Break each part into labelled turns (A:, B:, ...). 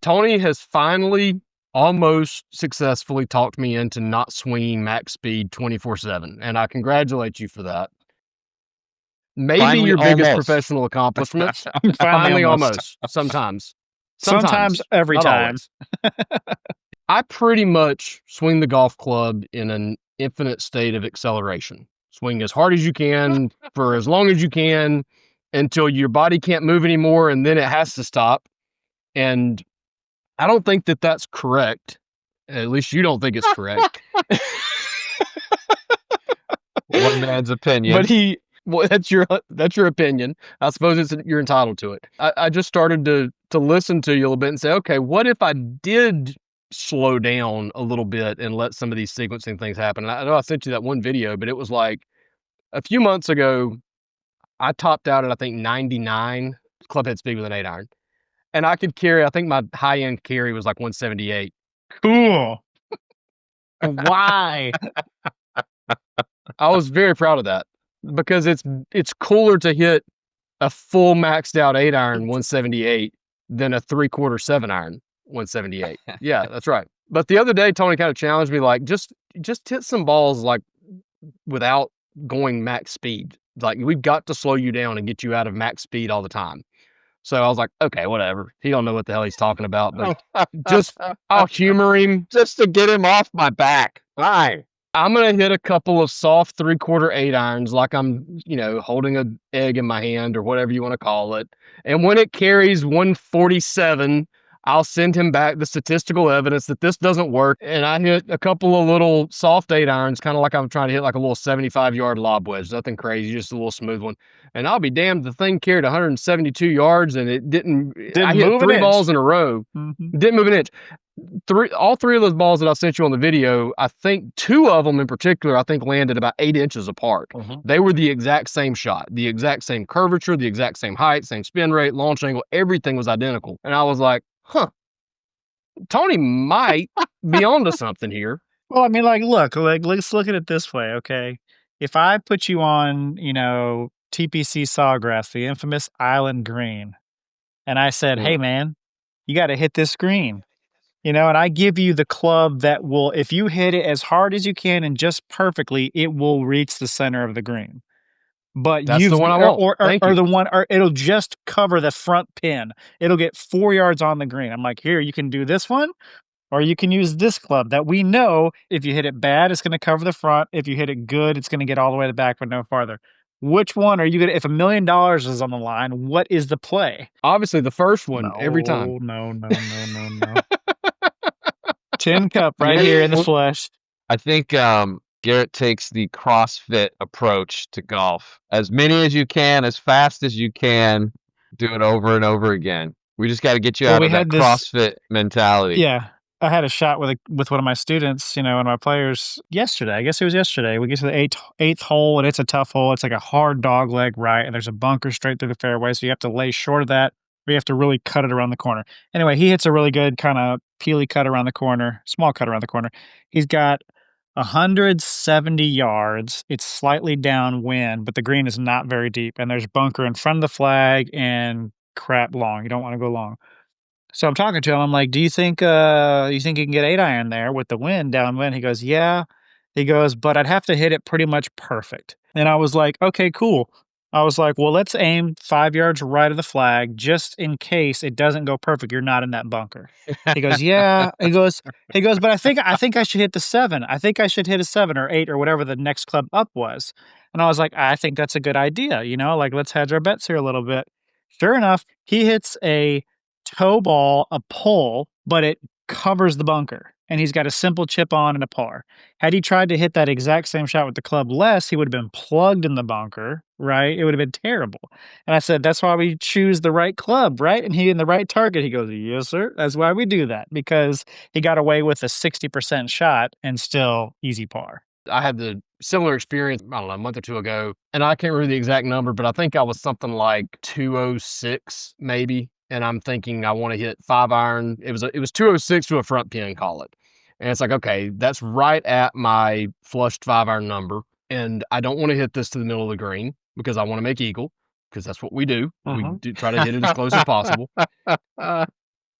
A: Tony has finally almost successfully talked me into not swinging max speed 24/7, and I congratulate you for that. Maybe
B: Finally,
A: your biggest
B: almost.
A: professional accomplishment.
C: Finally,
A: Finally,
C: almost.
A: almost. Sometimes.
C: Sometimes, every
A: not
C: time.
A: always. I pretty much swing the golf club in an infinite state of acceleration. Swing as hard as you can for as long as you can until your body can't move anymore, and then it has to stop. And I don't think that that's correct. At least you don't think it's correct.
B: One man's opinion.
A: But well, that's your opinion. I suppose you're entitled to it. I just started to listen to you a little bit and say, okay, what if I did slow down a little bit and let some of these sequencing things happen? And I know I sent you that one video, but it was like a few months ago. I topped out at I think 99 clubhead speed with an 8-iron, and I could carry. I think my high end carry was like 178.
C: Cool. Why?
A: I was very proud of that because it's cooler to hit a full maxed out 8-iron 178 than a 3/4 7-iron 178. Yeah, that's right. But the other day, Tony kind of challenged me, like, just hit some balls like without going max speed. Like, we've got to slow you down and get you out of max speed all the time. So I was like, okay, whatever. He don't know what the hell he's talking about, but I'll humor him.
B: Just to get him off my back. Fine.
A: I'm going to hit a couple of soft 3/4 8-irons like I'm, holding an egg in my hand or whatever you want to call it. And when it carries 147, I'll send him back the statistical evidence that this doesn't work. And I hit a couple of little soft 8-irons, kind of like I'm trying to hit like a little 75-yard lob wedge. Nothing crazy, just a little smooth one. And I'll be damned, the thing carried 172 yards and it didn't I hit 3 balls in a row.
C: Mm-hmm.
A: Didn't move an inch. All three of those balls that I sent you on the video, I think 2 of them in particular, I think landed about 8 inches apart.
C: Mm-hmm.
A: They were the exact same shot, the exact same curvature, the exact same height, same spin rate, launch angle, everything was identical. And I was like, huh, Tony might be onto something here.
C: Well, I mean, look, let's look at it this way, okay? If I put you on, TPC Sawgrass, the infamous island green, and I said, hey, man, you got to hit this green. And I give you the club that will, if you hit it as hard as you can and just perfectly, it will reach the center of the green. But
A: that's the one I want.
C: Or the one, or it'll just cover the front pin. It'll get 4 yards on the green. I'm like, here, you can do this one, or you can use this club that we know if you hit it bad, it's going to cover the front. If you hit it good, it's going to get all the way to the back, but no farther. Which one are you going to, if $1 million is on the line, what is the play?
A: Obviously, the first one, every time.
C: No. Tin cup right here in the flesh.
B: I think Garrett takes the CrossFit approach to golf. As many as you can, as fast as you can, do it over and over again. We just got to get you out of that CrossFit mentality.
C: Yeah. I had a shot with one of my students, one of my players yesterday. I guess it was yesterday. We get to the eighth hole, and it's a tough hole. It's like a hard dog leg, right? And there's a bunker straight through the fairway, so you have to lay short of that, or you have to really cut it around the corner. Anyway, he hits a really good kind of peely cut around the corner, small cut around the corner. He's got 170 yards. It's slightly downwind, but the green is not very deep, and there's bunker in front of the flag and crap long. You don't want to go long. So I'm talking to him. I'm like, do you think you can get 8-iron there with the wind downwind? He goes, yeah. He goes, but I'd have to hit it pretty much perfect. And I was like, okay, cool. I was like, well, let's aim 5 yards right of the flag just in case it doesn't go perfect. You're not in that bunker. He goes, yeah. He goes, but I think I should hit the 7. I think I should hit a 7 or 8 or whatever the next club up was. And I was like, I think that's a good idea. Let's hedge our bets here a little bit. Sure enough, he hits a toe ball, a pull, but it covers the bunker, and he's got a simple chip on and a par. Had he tried to hit that exact same shot with the club less, he would have been plugged in the bunker, right? It would have been terrible. And I said, that's why we choose the right club, right? And he in the right target. He goes, yes, sir. That's why we do that, because he got away with a 60% shot and still easy par.
A: I had the similar experience, I don't know, a month or 2 ago, and I can't remember the exact number, but I think I was something like 206 maybe. And I'm thinking I want to hit 5-iron. It was 206 to a front pin, call it. And it's like, okay, that's right at my flushed 5-iron number. And I don't want to hit this to the middle of the green because I want to make eagle, because that's what we do. We do try to hit it as close as possible.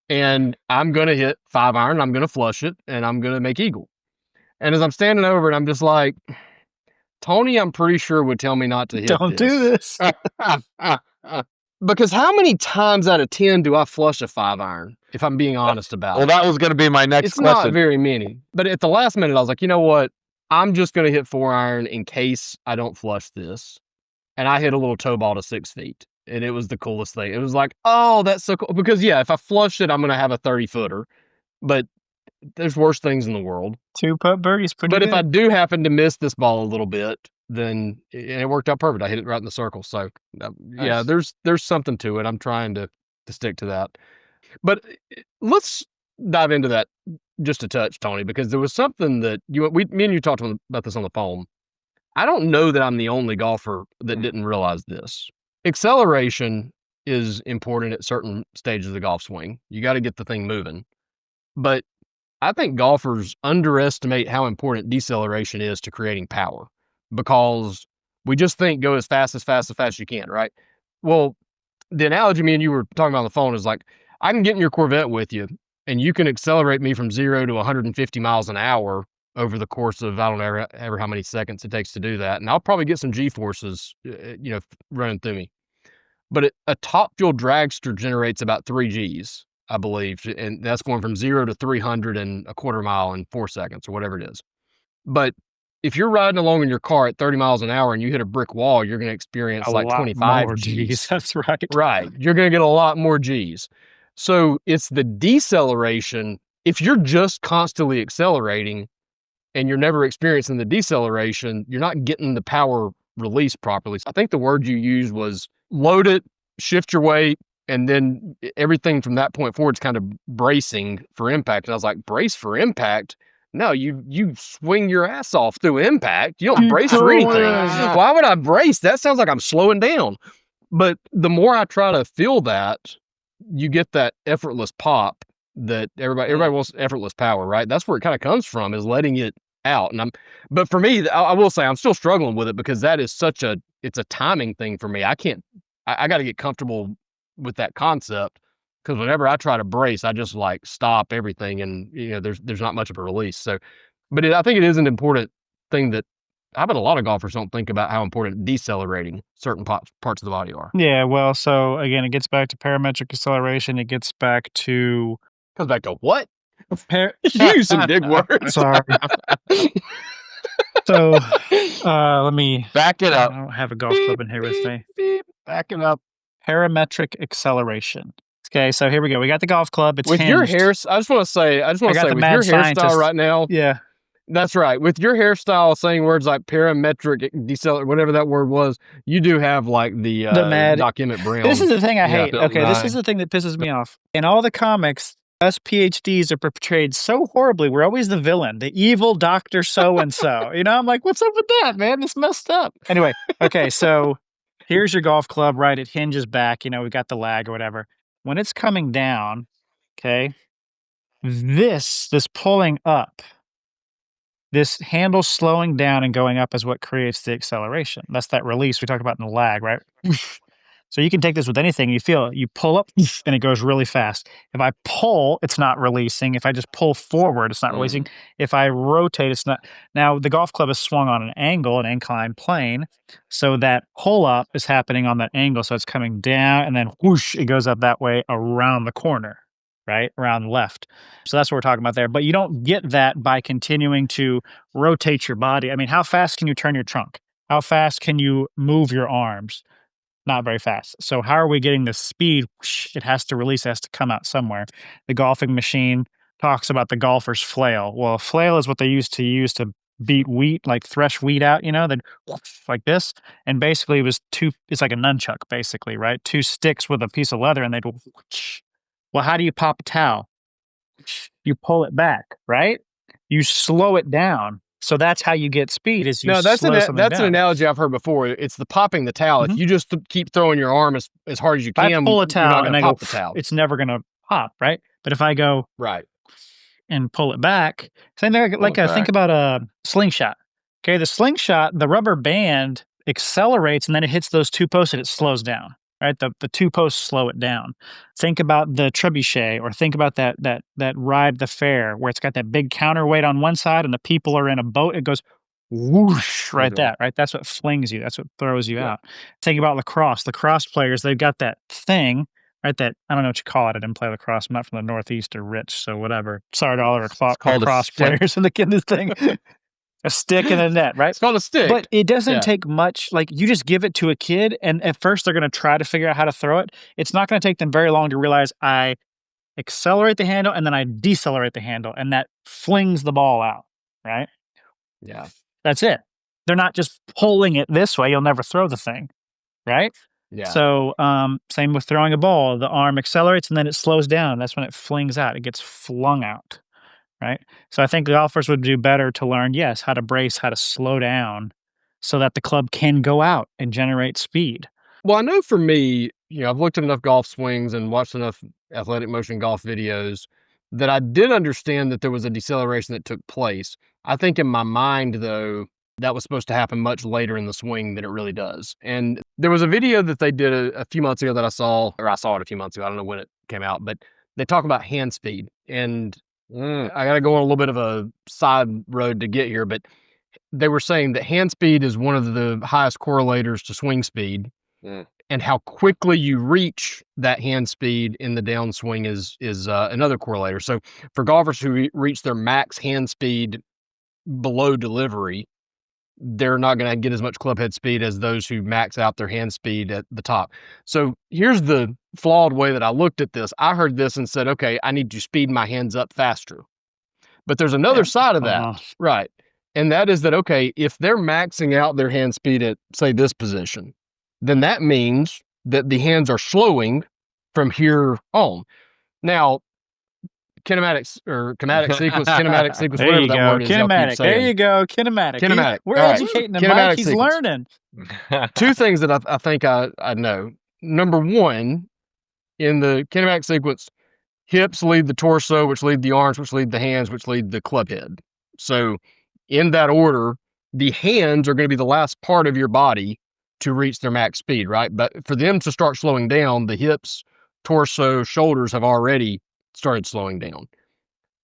A: and I'm going to hit 5-iron, I'm going to flush it, and I'm going to make eagle. And as I'm standing over it, I'm just like, Tony, I'm pretty sure would tell me not to hit
C: Don't do this.
A: Because how many times out of 10 do I flush a 5-iron, if I'm being honest about it?
B: Well, that was going to be my next question.
A: It's not very many. But at the last minute, I was like, you know what? I'm just going to hit 4-iron in case I don't flush this. And I hit a little toe ball to 6 feet. And it was the coolest thing. It was like, oh, that's so cool. Because, yeah, if I flush it, I'm going to have a 30-footer. But there's worse things in the world.
C: 2-putt birdie's pretty good.
A: But if I do happen to miss this ball a little bit, then it worked out perfect. I hit it right in the circle. So, yeah, there's something to it. I'm trying to stick to that. But let's dive into that just a touch, Tony, because there was something that me and you talked about this on the phone. I don't know that I'm the only golfer that didn't realize this. Acceleration is important at certain stages of the golf swing. You got to get the thing moving. But I think golfers underestimate how important deceleration is to creating power, because we just think go as fast as you can, right? Well, the analogy me and you were talking about on the phone is like, I can get in your Corvette with you and you can accelerate me from 0 to 150 miles an hour over the course of, I don't know ever how many seconds it takes to do that. And I'll probably get some G-forces, running through me. But a top fuel dragster generates about 3 Gs, I believe. And that's going from 0 to 300 in a quarter mile in 4 seconds or whatever it is. But if you're riding along in your car at 30 miles an hour and you hit a brick wall, you're going to experience like 25 Gs.
C: That's right.
A: Right. You're going to get a lot more Gs. So it's the deceleration. If you're just constantly accelerating and you're never experiencing the deceleration, you're not getting the power released properly. I think the word you used was load it, shift your weight, and then everything from that point forward is kind of bracing for impact. And I was like, brace for impact? No, you swing your ass off through impact. You don't brace for anything. Why would I brace? That sounds like I'm slowing down. But the more I try to feel that, you get that effortless pop that everybody wants, effortless power, right? That's where it kind of comes from, is letting it out. But for me, I will say I'm still struggling with it, because that is it's a timing thing for me. I got to get comfortable with that concept, because whenever I try to brace, I just like stop everything, and there's not much of a release. So, but I think it is an important thing that I bet a lot of golfers don't think about, how important decelerating certain parts of the body are.
C: Yeah, well, so again, it gets back to parametric acceleration. It gets back to
A: comes back to what? Use some big words.
C: Sorry. So let me
B: back it up.
C: I don't have a golf club in here with me.
A: Back it up.
C: Parametric acceleration. Okay, so here we go. We got the golf club. It's
A: with
C: hinged.
A: your hair. I just want to say, with your hairstyle right now.
C: Yeah,
A: that's right. With your hairstyle, saying words like parametric, decelerate, whatever that word was, you do have like the
C: mad
A: document Brown.
C: This is the thing I hate. Okay, this is the thing that pisses me off. In all the comics, us PhDs are portrayed so horribly. We're always the villain, the evil Dr. So-and-so. I'm like, what's up with that, man? It's messed up. Anyway, okay, so here's your golf club, right? It hinges back. We got the lag or whatever. When it's coming down, okay, this pulling up, this handle slowing down and going up is what creates the acceleration. That's that release we talked about in the lag, right? So you can take this with anything. You feel it. You pull up and it goes really fast. If I pull, it's not releasing. If I just pull forward, it's not releasing. If I rotate, it's not. Now, the golf club is swung on an angle, an inclined plane. So that pull up is happening on that angle. So it's coming down and then whoosh, it goes up that way around the corner, right? Around the left. So that's what we're talking about there. But you don't get that by continuing to rotate your body. I mean, how fast can you turn your trunk? How fast can you move your arms? Not very fast. So how are we getting the speed? It has to release, it has to come out somewhere. The golfing machine talks about the golfer's flail. Well, a flail is what they used to beat wheat, like thresh wheat out, then like this. And basically it's like a nunchuck, basically, right? 2 sticks with a piece of leather, and they'd, well, how do you pop a towel? You pull it back, right? You slow it down. So that's how you get speed. Is you
A: that's
C: slow something
A: that's
C: down.
A: an analogy I've heard before. It's the popping the towel. If you just keep throwing your arm as hard as you can,
C: I pull a towel
A: you're not going to pop
C: the
A: towel.
C: It's never going to pop, right? But if I go
A: right
C: and pull it back, same thing. Think about a slingshot. Okay, the slingshot, the rubber band accelerates and then it hits those 2 posts and it slows down. right? The two posts slow it down. Think about the trebuchet, or think about that ride the fair where it's got that big counterweight on one side and the people are in a boat. It goes whoosh right that, right? That's what flings you. That's what throws you out. Think about lacrosse. Lacrosse players, they've got that thing, right? That, I don't know what you call it. I didn't play lacrosse. I'm not from the Northeast or rich, so whatever. Sorry to all our lacrosse players in this thing. A stick and a net, right?
A: It's called a stick.
C: But it doesn't take much. Like, you just give it to a kid, and at first they're going to try to figure out how to throw it. It's not going to take them very long to realize I accelerate the handle and then I decelerate the handle, and that flings the ball out, right?
A: Yeah.
C: That's it. They're not just pulling it this way. You'll never throw the thing, right?
A: Yeah.
C: So same with throwing a ball. The arm accelerates and then it slows down. That's when it flings out. It gets flung out, right? So I think golfers would do better to learn, yes, how to brace, how to slow down so that the club can go out and generate speed.
A: Well, I know for me, I've looked at enough golf swings and watched enough athletic motion golf videos that I did understand that there was a deceleration that took place. I think in my mind, though, that was supposed to happen much later in the swing than it really does. And there was a video that they did a few months ago that I saw it a few months ago. I don't know when it came out, but they talk about hand speed. And I got to go on a little bit of a side road to get here, but they were saying that hand speed is one of the highest correlators to swing speed. And how quickly you reach that hand speed in the downswing is another correlator. So for golfers who reach their max hand speed below delivery, they're not going to get as much clubhead speed as those who max out their hand speed at the top. So here's the flawed way that I looked at this. I heard this and said, okay, I need to speed my hands up faster. But there's another side of that, right? And that is that, okay, if they're maxing out their hand speed at, say, this position, then that means that the hands are slowing from here on. Now, kinematic sequence, whatever that word is.
C: Kinematic. There you go. Kinematic.
A: Kinematic.
C: We're educating the Mike. He's learning.
A: Two things that I think I know. Number one, in the kinematic sequence, hips lead the torso, which lead the arms, which lead the hands, which lead the club head. So in that order, the hands are going to be the last part of your body to reach their max speed, right? But for them to start slowing down, the hips, torso, shoulders have already started slowing down.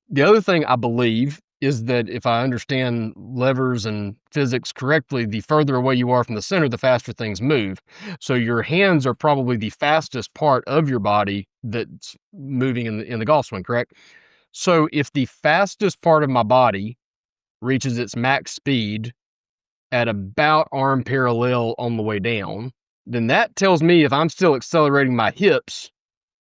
A: The other thing I believe is that if I understand levers and physics correctly, the further away you are from the center, the faster things move. So your hands are probably the fastest part of your body that's moving in the golf swing, correct? So if the fastest part of my body reaches its max speed at about arm parallel on the way down, then that tells me if I'm still accelerating my hips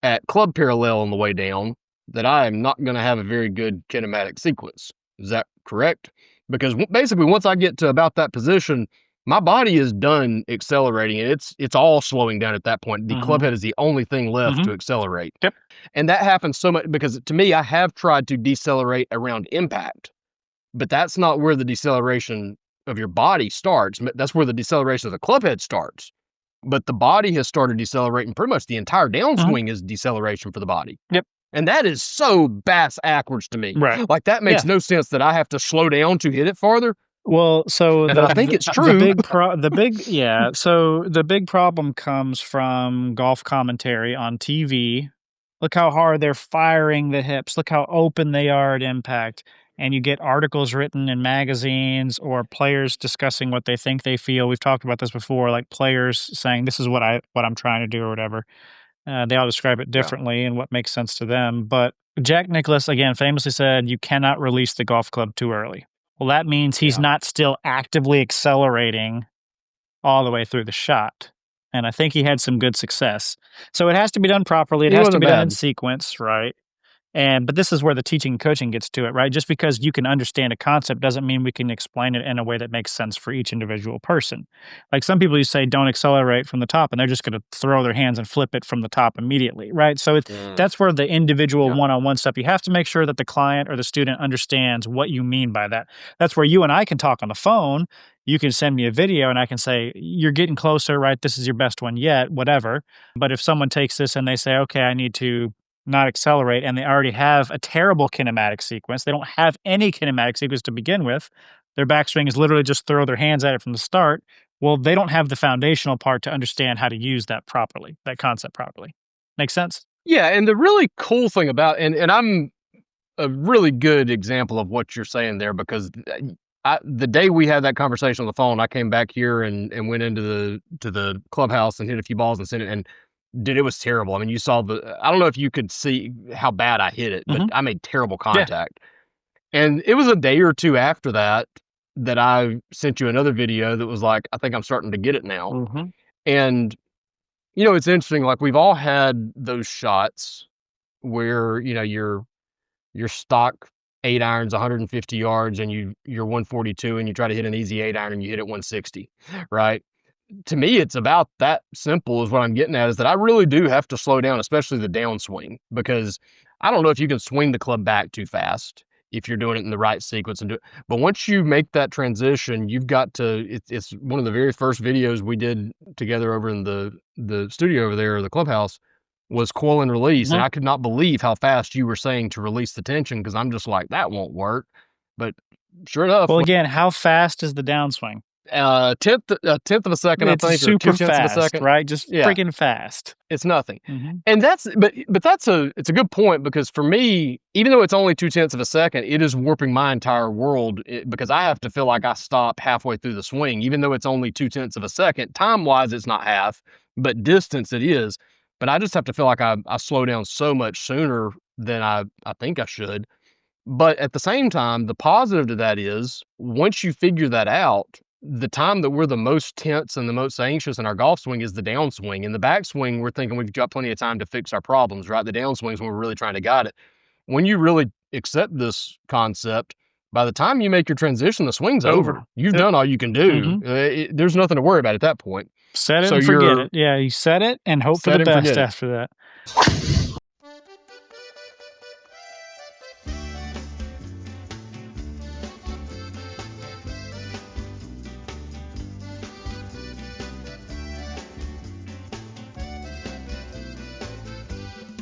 A: at club parallel on the way down, that I am not going to have a very good kinematic sequence. Is that correct? Because basically once I get to about that position, my body is done accelerating, and it's all slowing down at that point. The club head is the only thing left to accelerate.
C: Yep.
A: And that happens so much because, to me, I have tried to decelerate around impact, but that's not where the deceleration of your body starts. That's where the deceleration of the club head starts. But the body has started decelerating. Pretty much the entire downswing is deceleration for the body.
C: Yep.
A: And that is so bass-ackwards to me.
C: Right.
A: Like, that makes no sense that I have to slow down to hit it farther.
C: Well, so
A: I think it's true.
C: So the big problem comes from golf commentary on TV. Look how hard they're firing the hips. Look how open they are at impact. And you get articles written in magazines or players discussing what they think they feel. We've talked about this before, like players saying, this is what I'm trying to do or whatever. They all describe it differently and what makes sense to them. But Jack Nicklaus, again, famously said, you cannot release the golf club too early. Well, that means he's not still actively accelerating all the way through the shot. And I think he had some good success. So it has to be done properly. It has to be done in sequence, right? But this is where the teaching and coaching gets to it, right? Just because you can understand a concept doesn't mean we can explain it in a way that makes sense for each individual person. Like some people, you say, don't accelerate from the top, and they're just going to throw their hands and flip it from the top immediately, right? So that's where the individual one-on-one stuff, you have to make sure that the client or the student understands what you mean by that. That's where you and I can talk on the phone. You can send me a video and I can say, you're getting closer, right? This is your best one yet, whatever. But if someone takes this and they say, okay, I need to not accelerate, and they already have a terrible kinematic sequence, they don't have any kinematic sequence to begin with, their backswing is literally just throw their hands at it from the start, Well, they don't have the foundational part to understand how to use that properly, that concept properly. Make sense?
A: Yeah, and the really cool thing about and I'm a really good example of what you're saying there, because the day we had that conversation on the phone, I came back here and went into the clubhouse and hit a few balls and sent it, and dude, it was terrible. I mean, you saw I don't know if you could see how bad I hit it, but I made terrible contact. Yeah. And it was a day or two after that I sent you another video that was like, I think I'm starting to get it now. And you know, it's interesting, like we've all had those shots where, you know, your stock 8 irons 150 yards and you're 142 and you try to hit an easy 8 iron and you hit it 160, right? To me, it's about that simple, is what I'm getting at, is that I really do have to slow down, especially the downswing, because I don't know if you can swing the club back too fast if you're doing it in the right sequence but once you make that transition, you've got to, it's one of the very first videos we did together over in the studio over there, or the clubhouse, was coil and release. And I could not believe how fast you were saying to release the tension, because I'm just like, that won't work. But sure enough.
C: Well, again, how fast is the downswing?
A: Tenth of a second,
C: it's
A: I think,
C: super
A: or 2/10
C: fast,
A: of a second,
C: right? Just freaking fast.
A: It's nothing. And that's, but it's a good point, because for me, even though it's only 2/10 of a second, it is warping my entire world, because I have to feel like I stop halfway through the swing, even though it's only 2/10 of a second. Time wise, it's not half, but distance it is. But I just have to feel like I slow down so much sooner than I think I should. But at the same time, the positive to that is, once you figure that out, the time that we're the most tense and the most anxious in our golf swing is the downswing. In the backswing, we're thinking we've got plenty of time to fix our problems, right? The downswing is when we're really trying to guide it. When you really accept this concept, by the time you make your transition, the swing's over. You've done all you can do. There's nothing to worry about at that point.
C: Set it and forget it. Yeah, you set it and hope for the best after that.